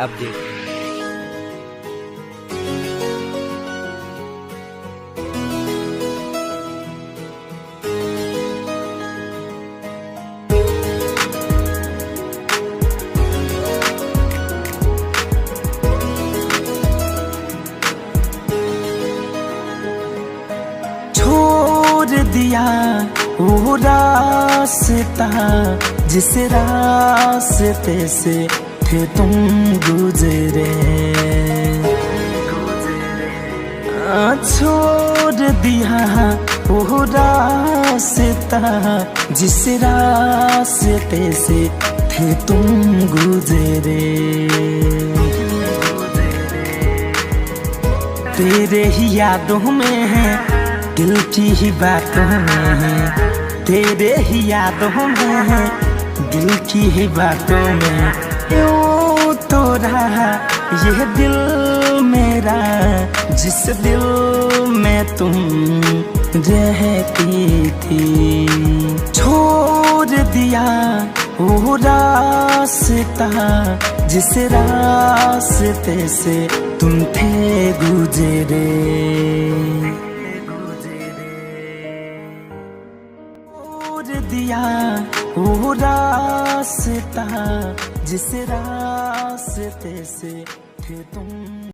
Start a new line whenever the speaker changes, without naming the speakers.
Update.
छोड़ दिया वो रास्ता जिस रास्ते से थे तुम गुजरे, छोड़ दिया वो रास्ता जिस रास्ते से थे तुम गुजरे। तेरे ही यादों में है, दिल की ही बातों में है, तेरे ही यादों में है, दिल की ही बातों में। यूं तो रहा ये दिल मेरा जिस दिल में तुम रहती थी। छोड़ दिया वो रास्ता जिस रास्ते से तुम थे गुजरे। छोड़ दिया वो रास्ता जिस रास्ते से थे तुम